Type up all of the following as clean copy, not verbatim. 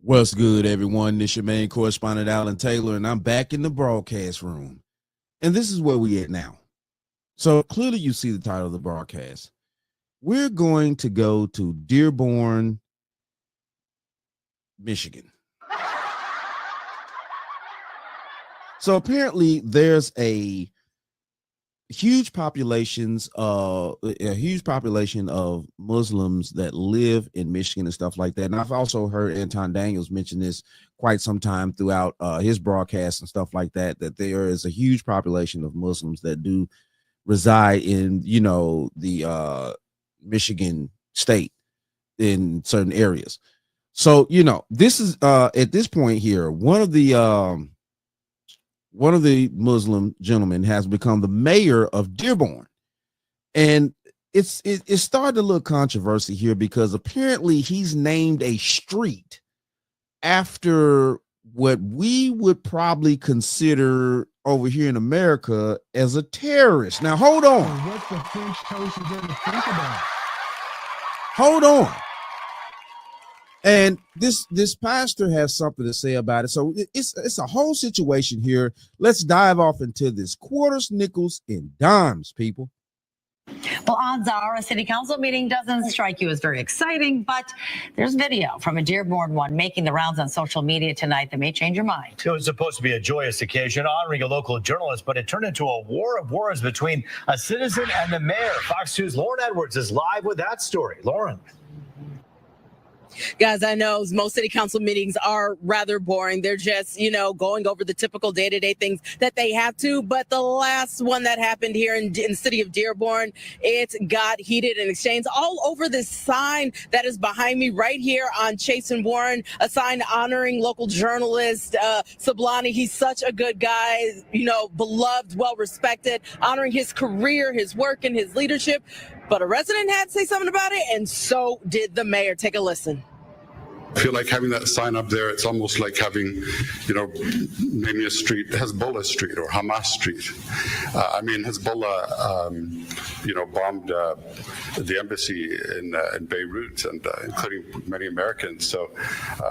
What's good, everyone? This your main correspondent, Alan Taylor, and I'm back in the broadcast room. And this is where we at now. So clearly you see the title of the broadcast. We're going to go to Dearborn, Michigan. So apparently there's a huge population of Muslims that live in Michigan and stuff like that. And I've also heard Anton Daniels mention this quite some time throughout his broadcasts and stuff like that, that there is a huge population of Muslims that do reside in, the Michigan state in certain areas. So, this is at this point here, one of the Muslim gentlemen has become the mayor of Dearborn. And it's started a little controversy here because apparently he's named a street after what we would probably consider over here in America as a terrorist. Now, hold on. What the French toast is there to think about? Hold on. And this pastor has something to say about it. So it's a whole situation here. Let's dive off into this. Quarters, nickels, and dimes, people. Well, odds are a city council meeting doesn't strike you as very exciting, but there's video from a Dearborn one making the rounds on social media tonight that may change your mind. It was supposed to be a joyous occasion honoring a local journalist, but it turned into a war of words between a citizen and the mayor. Fox 2's Lauren Edwards is live with that story. Lauren. Guys, I know most city council meetings are rather boring. They're just, going over the typical day-to-day things that they have to. But the last one that happened here in the city of Dearborn, it got heated and exchanged all over this sign that is behind me right here on Chase and Warren, a sign honoring local journalist Sablani. He's such a good guy, beloved, well-respected, honoring his career, his work, and his leadership. But a resident had to say something about it, and so did the mayor. Take a listen. I feel like having that sign up there, it's almost like having, maybe a street, Hezbollah Street or Hamas Street. Hezbollah, bombed the embassy in Beirut, and including many Americans. So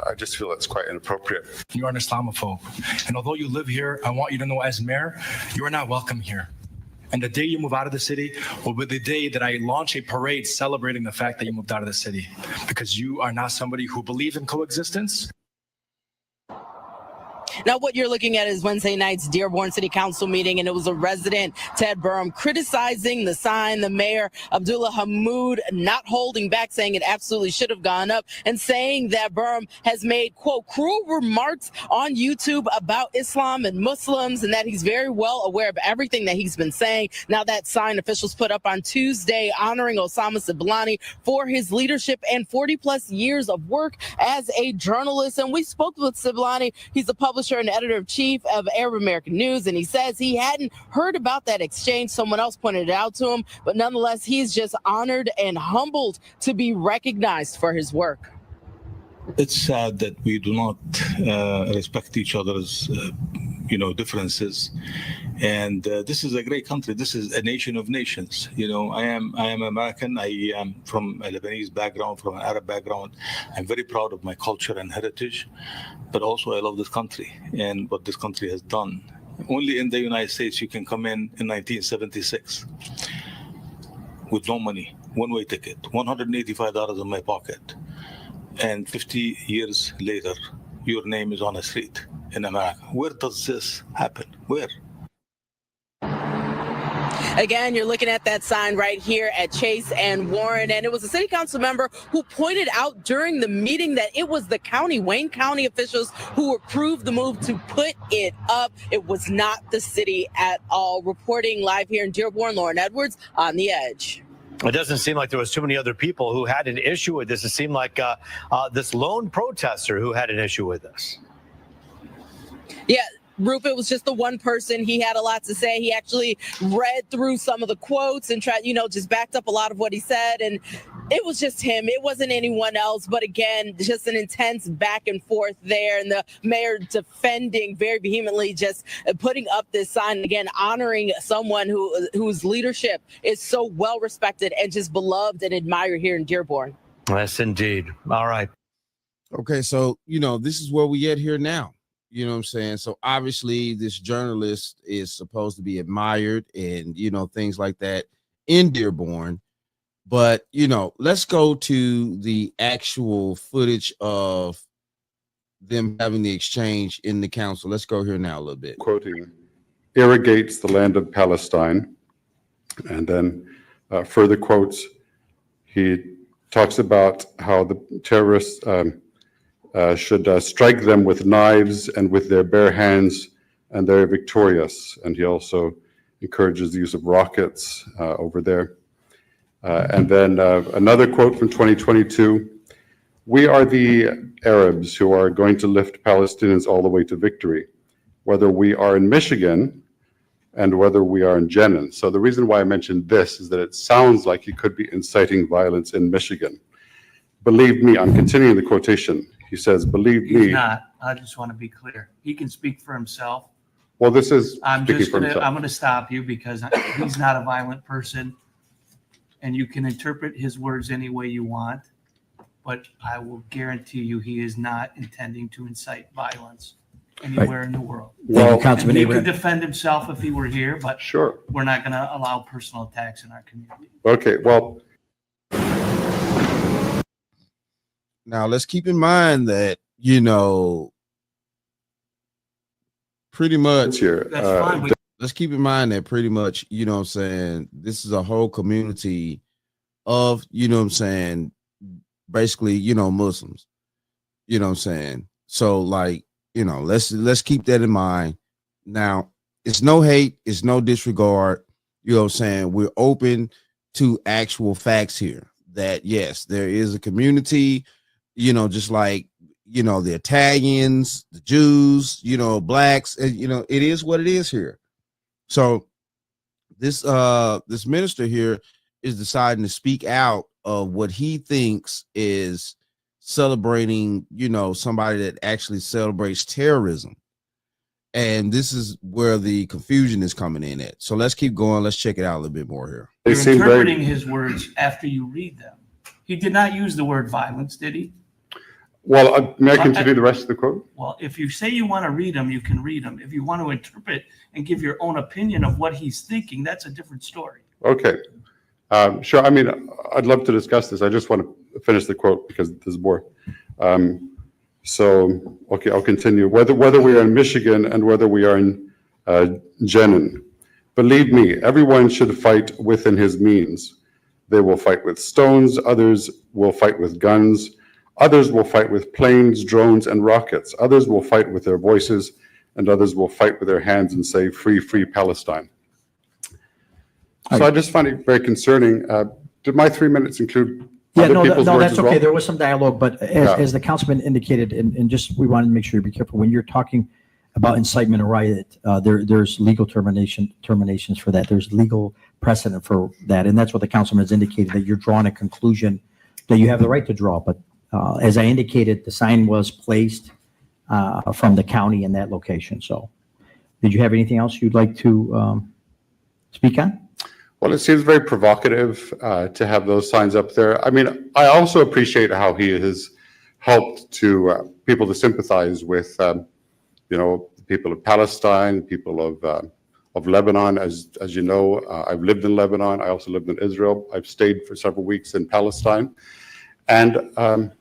I just feel it's quite inappropriate. You're an Islamophobe. And although you live here, I want you to know as mayor, you are not welcome here. And the day you move out of the city will be the day that I launch a parade celebrating the fact that you moved out of the city, because you are not somebody who believes in coexistence. Now, what you're looking at is Wednesday night's Dearborn City Council meeting, and it was a resident, Ted Burham, criticizing the sign, the mayor, Abdullah Hamoud, not holding back, saying it absolutely should have gone up, and saying that Burham has made, quote, cruel remarks on YouTube about Islam and Muslims, and that he's very well aware of everything that he's been saying. Now, that sign officials put up on Tuesday honoring Osama Sablani for his leadership and 40-plus years of work as a journalist. And we spoke with Sablani. He's a publisher and editor-in-chief of Arab American News, and he says he hadn't heard about that exchange. Someone else pointed it out to him, but nonetheless, he's just honored and humbled to be recognized for his work. It's sad that we do not respect each other's, differences. And this is a great country. This is a nation of nations. I am American. I am from a Lebanese background, from an Arab background. I'm very proud of my culture and heritage, but also I love this country and what this country has done. Only in the United States you can come in 1976 with no money, one-way ticket, $185 in my pocket. And 50 years later, your name is on a street in America. Where does this happen? Where? Again, you're looking at that sign right here at Chase and Warren, and it was a city council member who pointed out during the meeting that it was the Wayne County officials who approved the move to put it up. It was not the city at all. Reporting live here in Dearborn, Lauren Edwards on The Edge. It doesn't seem like there was too many other people who had an issue with this. It seemed like this lone protester who had an issue with this. Yeah. Rupert was just the one person. He had a lot to say. He actually read through some of the quotes and tried, just backed up a lot of what he said. And it was just him. It wasn't anyone else. But again, just an intense back and forth there. And the mayor defending very vehemently, just putting up this sign, again, honoring someone whose leadership is so well respected and just beloved and admired here in Dearborn. Yes, indeed. All right. Okay, so this is where we at here now. You know what I'm saying? So obviously this journalist is supposed to be admired and things like that in Dearborn. But let's go to the actual footage of them having the exchange in the council. Let's go here now a little bit. Quoting, irrigates the land of Palestine. And then further quotes, he talks about how the terrorists should strike them with knives and with their bare hands, and they're victorious. And he also encourages the use of rockets over there. And then another quote from 2022, we are the Arabs who are going to lift Palestinians all the way to victory, whether we are in Michigan and whether we are in Jenin. So the reason why I mentioned this is that it sounds like he could be inciting violence in Michigan. Believe me, I'm continuing the quotation. He says, believe me. He's not. I just want to be clear. He can speak for himself. Well, this is I'm speaking just for gonna. himself. I'm going to stop you because he's not a violent person, and you can interpret his words any way you want. But I will guarantee you, he is not intending to incite violence anywhere in the world. Well, And he could defend himself if he were here, but sure. we're not going to allow personal attacks in our community. Okay, well. Now let's keep in mind that, pretty much Here, That's fine. let's keep in mind that pretty much, what I'm saying, this is a whole community of, what I'm saying, basically, Muslims, what I'm saying. So let's keep that in mind. Now, it's no hate, it's no disregard, what I'm saying. We're open to actual facts here that yes, there is a community, just like, the Italians, the Jews, blacks, and, it is what it is here. So this minister here is deciding to speak out of what he thinks is celebrating, somebody that actually celebrates terrorism. And this is where the confusion is coming in at. So let's keep going. Let's check it out a little bit more here. You're interpreting his words after you read them. He did not use the word violence, did he? Well, may I continue the rest of the quote? Well, if you say you want to read them, you can read them. If you want to interpret and give your own opinion of what he's thinking, that's a different story. Okay. Sure. I mean, I'd love to discuss this. I just want to finish the quote because there's more. So, okay, I'll continue. Whether we are in Michigan and whether we are in Jenin, believe me, everyone should fight within his means. They will fight with stones. Others will fight with guns. Others will fight with planes, drones, and rockets. Others will fight with their voices, and others will fight with their hands and say, free, free Palestine. So I just find it very concerning. Did my 3 minutes include other people's words that's as okay. well? There was some dialogue, but as the councilman indicated, and just we wanted to make sure you be careful when you're talking about incitement or riot. There's legal terminations for that. There's legal precedent for that, and that's what the councilman has indicated, that you're drawing a conclusion that you have the right to draw. But as I indicated, the sign was placed from the county in that location. So, did you have anything else you'd like to speak on? Well, it seems very provocative to have those signs up there. I mean, I also appreciate how he has helped to people to sympathize with, the people of Palestine, people of Lebanon. As you know, I've lived in Lebanon. I also lived in Israel. I've stayed for several weeks in Palestine, and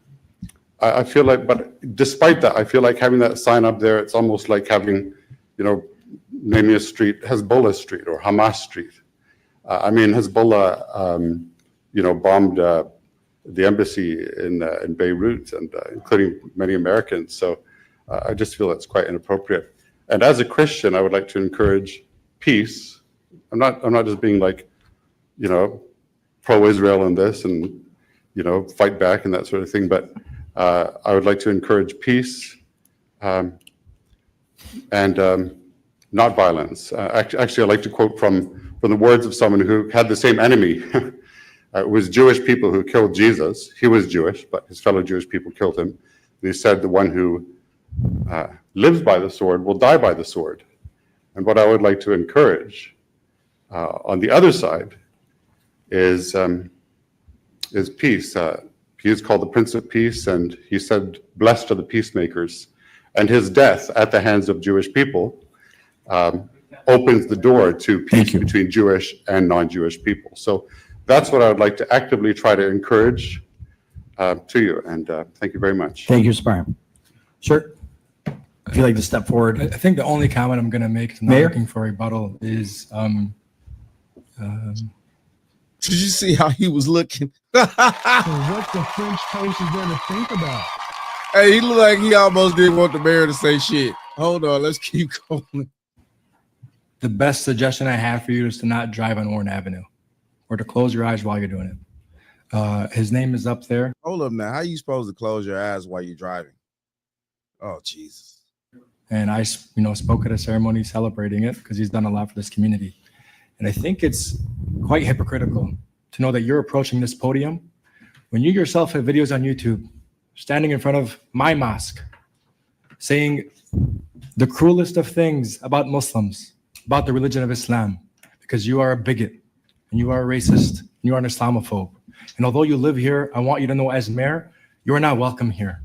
I feel like, but despite that, I feel like having that sign up there, it's almost like having, naming a street Hezbollah Street or Hamas Street. I mean, Hezbollah, bombed the embassy in Beirut, and including many Americans. So I just feel that's quite inappropriate. And as a Christian, I would like to encourage peace. I'm not just being like, pro-Israel in this and fight back and that sort of thing. But I would like to encourage peace and not violence. Actually, I'd like to quote from the words of someone who had the same enemy. It was Jewish people who killed Jesus. He was Jewish, but his fellow Jewish people killed him. And he said, the one who lives by the sword will die by the sword. And what I would like to encourage on the other side is peace. He is called the Prince of Peace, and he said, "Blessed are the peacemakers." And his death at the hands of Jewish people opens the door to peace between Jewish and non-Jewish people. So that's what I would like to actively try to encourage to you. And thank you very much. Thank you, Mr. Byron. Sir, if you'd like to step forward. I think the only comment I'm going to make, I'm not looking for a rebuttal, is did you see how he was looking? So what the French toast is there to think about? Hey, he looked like he almost didn't want the mayor to say shit. Hold on, let's keep going. the best suggestion I have for you is to not drive on Warren Avenue, or to close your eyes while you're doing it. His name is up there. Hold up now. How you supposed to close your eyes while you're driving? Oh, Jesus. And I, spoke at a ceremony celebrating it because he's done a lot for this community. And I think it's quite hypocritical to know that you're approaching this podium when you yourself have videos on YouTube standing in front of my mosque saying the cruelest of things about Muslims, about the religion of Islam, because you are a bigot and you are a racist and you are an Islamophobe. And although you live here, I want you to know as mayor, you are not welcome here.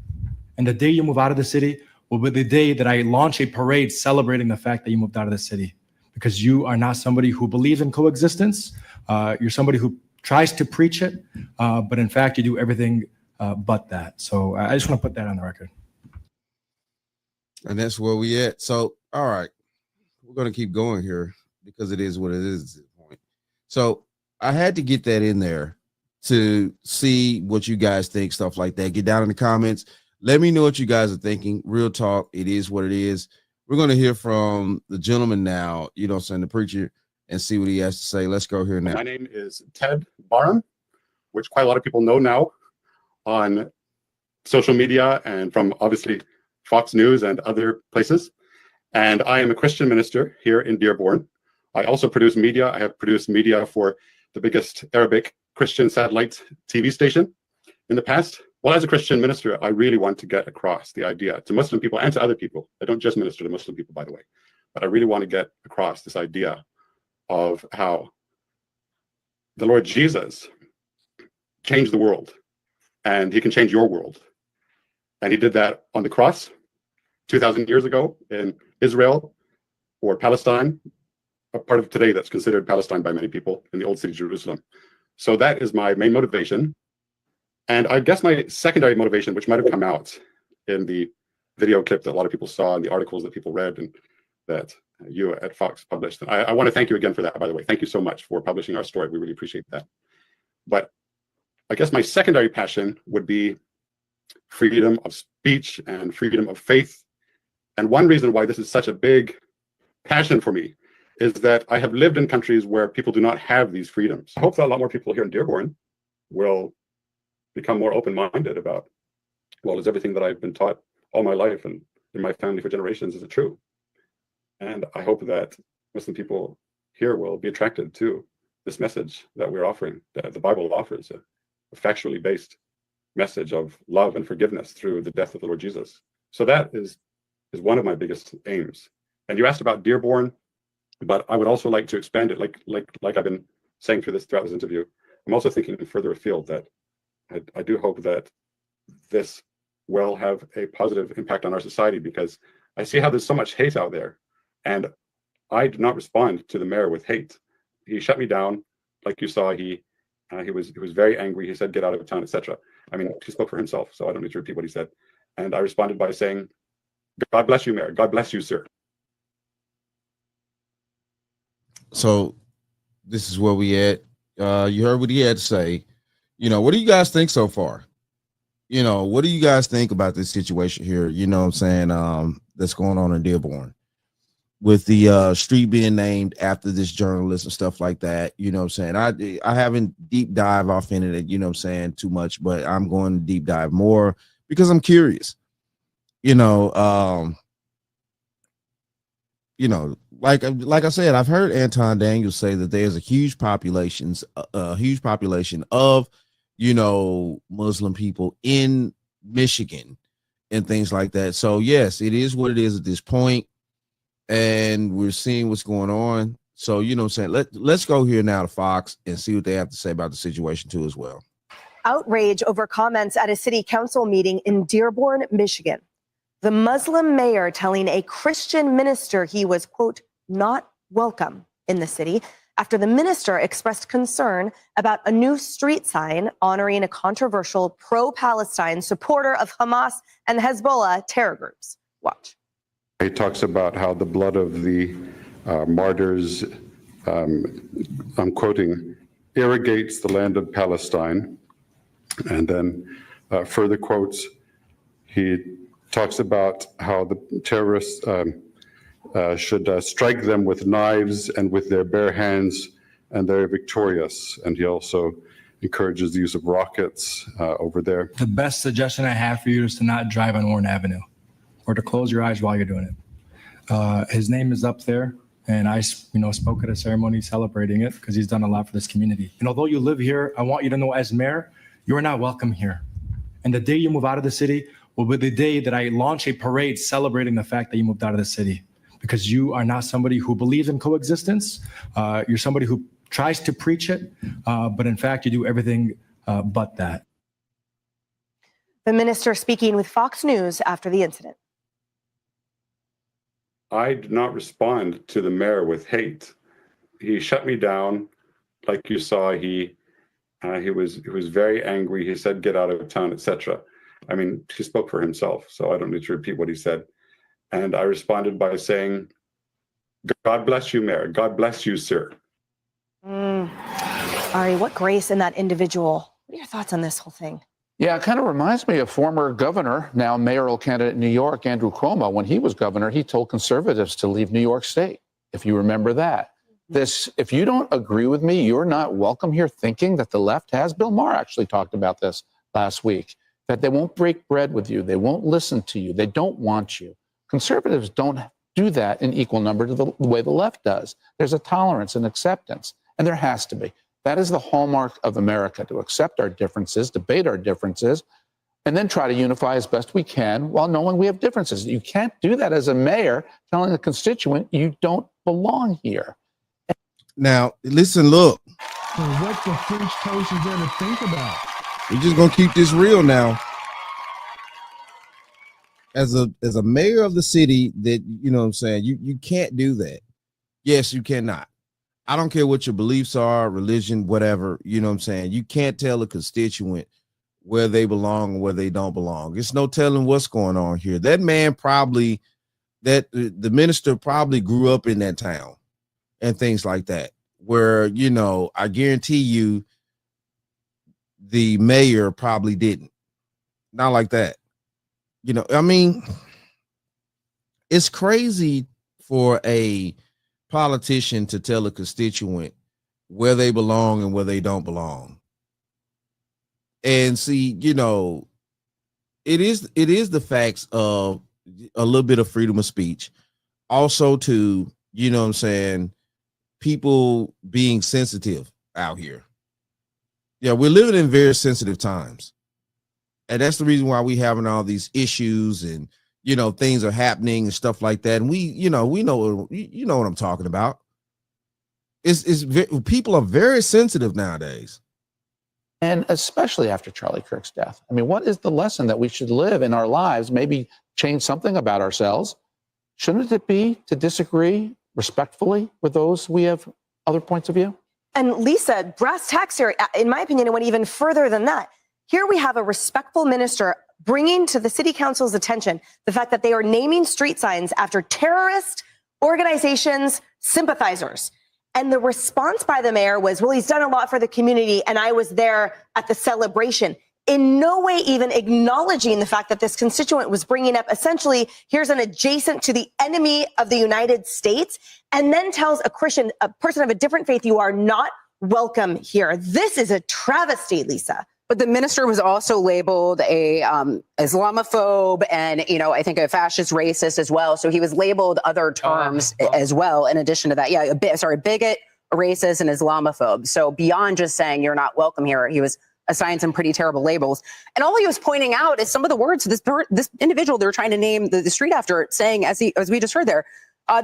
And the day you move out of the city will be the day that I launch a parade celebrating the fact that you moved out of the city, because you are not somebody who believes in coexistence. You're somebody who tries to preach it, but in fact, you do everything but that. So I just want to put that on the record. And that's where we at. So, all right, we're going to keep going here because it is what it is at this point. So I had to get that in there to see what you guys think, stuff like that. Get down in the comments. Let me know what you guys are thinking. Real talk. It is what it is. We're going to hear from the gentleman now, the preacher, and see what he has to say. Let's go here now. My name is Ted Barham, which quite a lot of people know now on social media and from obviously Fox News and other places. And I am a Christian minister here in Dearborn. I also produce media. I have produced media for the biggest Arabic Christian satellite TV station in the past. Well, as a Christian minister, I really want to get across the idea to Muslim people and to other people. I don't just minister to Muslim people, by the way, but I really want to get across this idea of how the Lord Jesus changed the world, and he can change your world. And he did that on the cross 2,000 years ago in Israel or Palestine, a part of today that's considered Palestine by many people, in the old city of Jerusalem. So that is my main motivation. And I guess my secondary motivation, which might have come out in the video clip that a lot of people saw and the articles that people read and that you at Fox published. And I want to thank you again for that, by the way. Thank you so much for publishing our story. We really appreciate that. But I guess my secondary passion would be freedom of speech and freedom of faith. And one reason why this is such a big passion for me is that I have lived in countries where people do not have these freedoms. I hope that a lot more people here in Dearborn will become more open-minded about, well, is everything that I've been taught all my life and in my family for generations, is it true? And I hope that Muslim people here will be attracted to this message that we're offering, that the Bible offers, a factually based message of love and forgiveness through the death of the Lord Jesus. So that is one of my biggest aims. And you asked about Dearborn, but I would also like to expand it, like I've been saying throughout this interview. I'm also thinking further afield that I do hope that this will have a positive impact on our society, because I see how there's so much hate out there, and I do not respond to the mayor with hate. He shut me down, like you saw. He was very angry. He said, "Get out of town," etc. I mean, he spoke for himself, so I don't need to repeat what he said. And I responded by saying, "God bless you, Mayor. God bless you, sir." So this is where we at. You heard what he had to say. What do you guys think so far? What do you guys think about this situation here? That's going on in Dearborn with the street being named after this journalist and stuff like that. I haven't deep dive off into it, too much, but I'm going to deep dive more because I'm curious. Like I said, I've heard Anton Daniels say that there's a huge population of Muslim people in Michigan and things like that. So yes, it is what it is at this point, and we're seeing what's going on. So let's go here now to Fox and see what they have to say about the situation too as well. Outrage over comments at a city council meeting in Dearborn, Michigan. The Muslim mayor telling a Christian minister he was, quote, not welcome in the city after the minister expressed concern about a new street sign honoring a controversial pro-Palestine supporter of Hamas and Hezbollah terror groups. Watch. He talks about how the blood of the martyrs, I'm quoting, irrigates the land of Palestine. And then further quotes, he talks about how the terrorists should strike them with knives and with their bare hands, and they're victorious. And he also encourages the use of rockets over there. The best suggestion I have for you is to not drive on Warren Avenue, or to close your eyes while you're doing it. His name is up there, and I spoke at a ceremony celebrating it because he's done a lot for this community. And although you live here, I want you to know as mayor, you are not welcome here. And the day you move out of the city will be the day that I launch a parade celebrating the fact that you moved out of the city, because you are not somebody who believes in coexistence. You're somebody who tries to preach it, but in fact, you do everything but that. The minister speaking with Fox News after the incident. I did not respond to the mayor with hate. He shut me down. Like you saw, he was very angry. He said, "Get out of town," etc. I mean, he spoke for himself, so I don't need to repeat what he said. And I responded by saying, "God bless you, Mayor. God bless you, sir." Ari, what grace in that individual. What are your thoughts on this whole thing? Yeah, it kind of reminds me of former governor, now mayoral candidate in New York, Andrew Cuomo. When he was governor, he told conservatives to leave New York State, if you remember that. If you don't agree with me, you're not welcome here, thinking that the left has. Bill Maher actually talked about this last week, that they won't break bread with you. They won't listen to you. They don't want you. Conservatives don't do that in equal number to the way the left does. There's a tolerance and acceptance, and there has to be. That is the hallmark of America, to accept our differences, debate our differences, and then try to unify as best we can while knowing we have differences. You can't do that as a mayor telling a constituent you don't belong here. Now, listen, look. So what the French toast is there to think about? We're just going to keep this real now. As a mayor of the city, that, you know what I'm saying, you can't do that. Yes, you cannot. I don't care what your beliefs are, religion, whatever, you know what I'm saying. You can't tell a constituent where they belong and where they don't belong. It's no telling what's going on here. That man probably, the minister probably grew up in that town and things like that, where, you know, I guarantee you the mayor probably didn't. Not like that. You know, I mean, it's crazy for a politician to tell a constituent where they belong and where they don't belong. And see, you know, it is the facts of a little bit of freedom of speech. Also to, you know what I'm saying, people being sensitive out here. Yeah, we're living in very sensitive times. And that's the reason why we having all these issues and, you know, things are happening and stuff like that. And we know what I'm talking about. People are very sensitive nowadays. And especially after Charlie Kirk's death. I mean, what is the lesson that we should live in our lives? Maybe change something about ourselves. Shouldn't it be to disagree respectfully with those we have other points of view? And Lisa, brass tacks here, in my opinion, it went even further than that. Here we have a respectful minister bringing to the city council's attention the fact that they are naming street signs after terrorist organizations' sympathizers. And the response by the mayor was, well, he's done a lot for the community, and I was there at the celebration. In no way even acknowledging the fact that this constituent was bringing up, essentially, here's an adjacent to the enemy of the United States, and then tells a Christian, a person of a different faith, you are not welcome here. This is a travesty, Lisa. But the minister was also labeled a Islamophobe and, you know, I think a fascist racist as well. So he was labeled other terms as well. In addition to that, yeah, a bigot, a racist, and Islamophobe. So beyond just saying you're not welcome here, he was assigned some pretty terrible labels. And all he was pointing out is some of the words this individual they're trying to name the street after, saying, as we just heard there,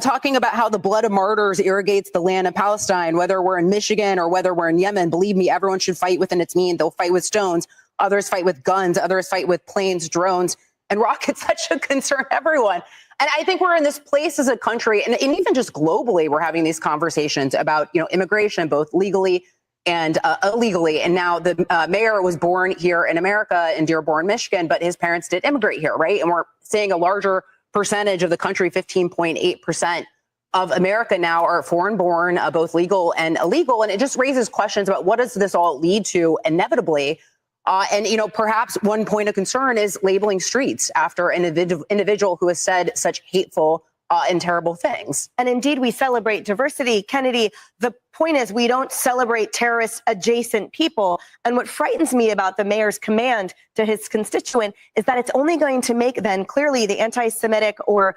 talking about how the blood of martyrs irrigates the land of Palestine, whether we're in Michigan or whether we're in Yemen. Believe me, everyone should fight within its means. They'll fight with stones. Others fight with guns. Others fight with planes, drones, and rockets. That should concern everyone. And I think we're in this place as a country, and even just globally, we're having these conversations about, immigration, both legally and illegally. And now the mayor was born here in America in Dearborn, Michigan, but his parents did immigrate here, right? And we're seeing a larger percentage of the country, 15.8% of America now are foreign born, both legal and illegal. And it just raises questions about what does this all lead to inevitably? And perhaps one point of concern is labeling streets after an individual who has said such hateful and terrible things. And indeed, we celebrate diversity. Kennedy, the point is we don't celebrate terrorist adjacent people. And what frightens me about the mayor's command to his constituent is that it's only going to make then clearly the anti-Semitic or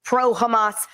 pro-Hamas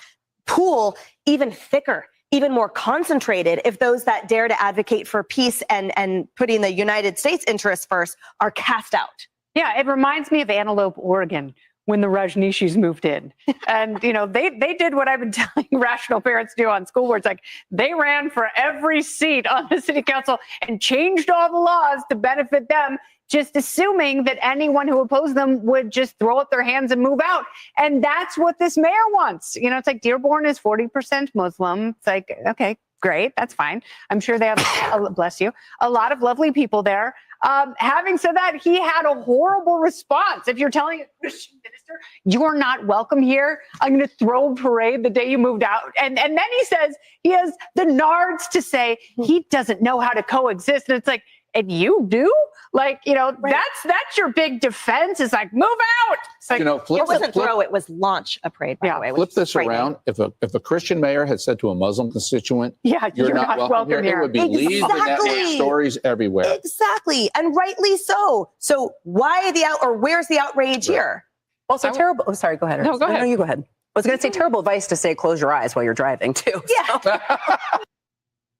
pool even thicker, even more concentrated if those that dare to advocate for peace and putting the United States interests first are cast out. Yeah, it reminds me of Antelope, Oregon, when the Rajneeshis moved in. And, they did what I've been telling rational parents do on school boards. Like, they ran for every seat on the city council and changed all the laws to benefit them, just assuming that anyone who opposed them would just throw up their hands and move out. And that's what this mayor wants. It's like Dearborn is 40% Muslim. It's like, okay, great. That's fine. I'm sure they have, bless you, a lot of lovely people there. Having said that, he had a horrible response. If you're telling a Christian minister, you're not welcome here, I'm going to throw a parade the day you moved out. And then he says he has the nards to say he doesn't know how to coexist. And it's like, and you do? Like, that's your big defense. Is like, move out. It's like, it wasn't throw, it was launch a parade, by the way. Flip this around. If a Christian mayor had said to a Muslim constituent, you're not welcome here, it would be leads and network stories everywhere. Exactly. And rightly so. So why where's the outrage here? Also terrible. Oh, sorry, go ahead. No, go ahead. No, you go ahead. I was going to say terrible advice to say close your eyes while you're driving too. Yeah.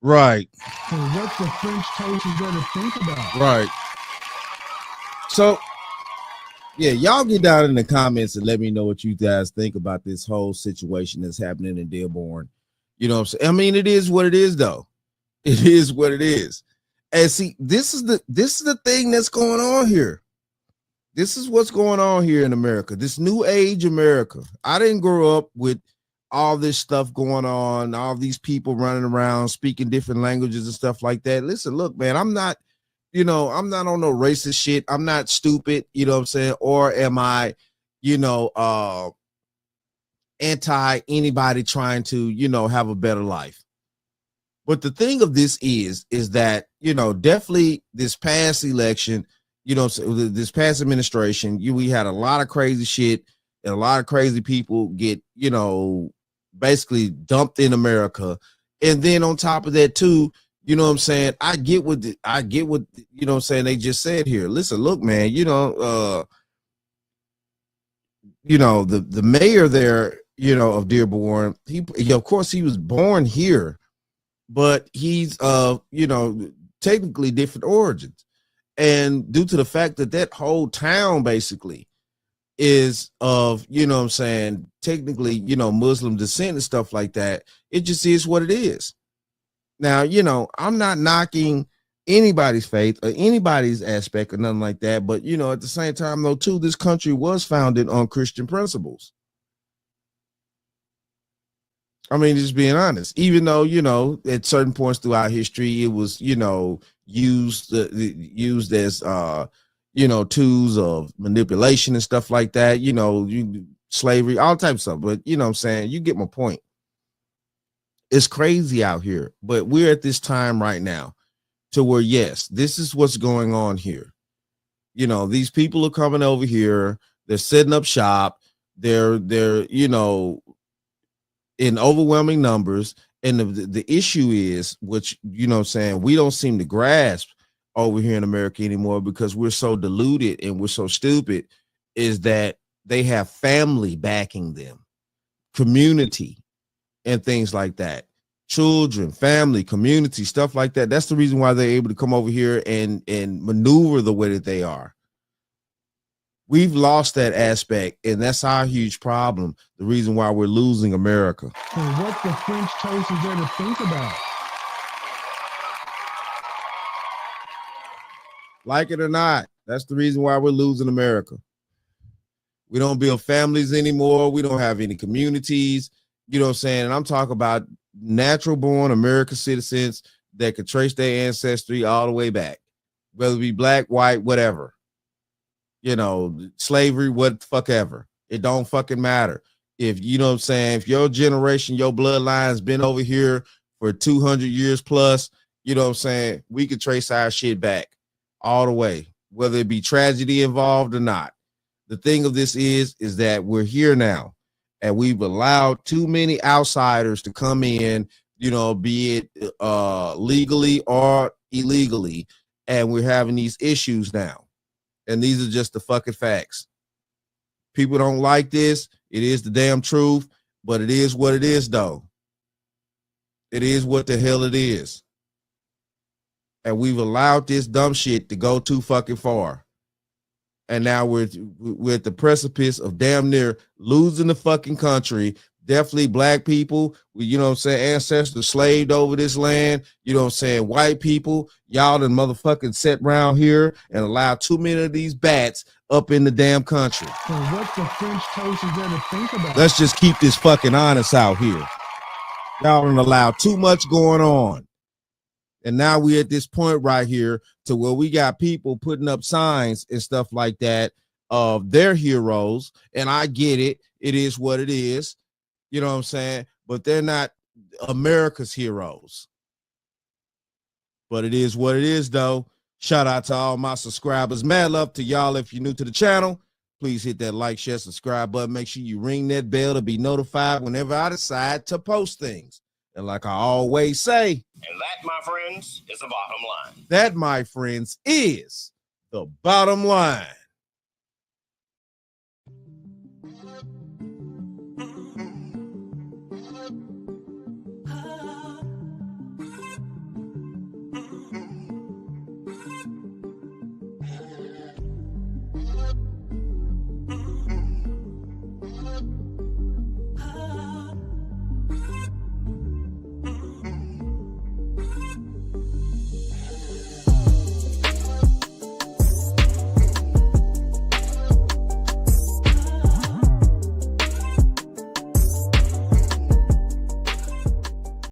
Right. So what the French toast is going to think about? Right. So, yeah, y'all get down in the comments and let me know what you guys think about this whole situation that's happening in Dearborn. You know what I'm saying? I mean, it is what it is, though. It is what it is. And see, this is the thing that's going on here. This is what's going on here in America. This new age America. I didn't grow up with all this stuff going on, all these people running around speaking different languages and stuff like that. Listen, look, man, I'm not on no racist shit. I'm not stupid, you know what I'm saying? Or am I, anti anybody trying to, have a better life? But the thing of this is that, definitely this past election, this past administration, we had a lot of crazy shit and a lot of crazy people get, basically dumped in America. And then on top of that too, you know what I'm saying? I get what you know what I'm saying, they just said here. Listen, look, man, the mayor there, of Dearborn, he of course he was born here, but he's technically different origins. And due to the fact that whole town basically is of, technically, Muslim descent and stuff like that, it just is what it is. Now, I'm not knocking anybody's faith or anybody's aspect or nothing like that. But, at the same time, though, too, this country was founded on Christian principles. I mean, just being honest, even though, at certain points throughout history, it was, used as, tools of manipulation and stuff like that, slavery, all types of stuff. But, what I'm saying, you get my point. It's crazy out here, but we're at this time right now to where, yes, this is what's going on here. These people are coming over here. They're setting up shop. They're in overwhelming numbers. And the issue is, which, we don't seem to grasp over here in America anymore because we're so deluded and we're so stupid, is that they have family backing them, community, and things like that. Children, family, community, stuff like that. That's the reason why they're able to come over here and maneuver the way that they are. We've lost that aspect, and that's our huge problem. The reason why we're losing America. So what the French toast is there to think about? Like it or not, that's the reason why we're losing America. We don't build families anymore. We don't have any communities. You know what I'm saying? And I'm talking about natural born American citizens that could trace their ancestry all the way back, whether it be black, white, whatever. You know, slavery, what the fuck ever. It don't fucking matter. If you know what I'm saying, if your generation, your bloodline's been over here for 200 years plus, you know what I'm saying, we could trace our shit back all the way, whether it be tragedy involved or not. The thing of this is that we're here now, and we've allowed too many outsiders to come in, you know, be it legally or illegally, and we're having these issues now. And these are just the fucking facts. People don't like this. It is the damn truth, but it is what it is, though. It is what the hell it is. And we've allowed this dumb shit to go too fucking far. And now we're at the precipice of damn near losing the fucking country. Definitely black people, you know what I'm saying, ancestors slaved over this land, you know what I'm saying, white people, y'all done motherfucking sit around here and allow too many of these bats up in the damn country. So what the French toast is there to think about? Let's just keep this fucking honest out here. Y'all done allow too much going on. And now we're at this point right here to where we got people putting up signs and stuff like that of their heroes. And I get it. It is what it is. You know what I'm saying? But they're not America's heroes. But it is what it is, though. Shout out to all my subscribers. Mad love to y'all. If you're new to the channel, please hit that like, share, subscribe button. Make sure you ring that bell to be notified whenever I decide to post things. And like I always say, and that, my friends, is the bottom line. That, my friends, is the bottom line.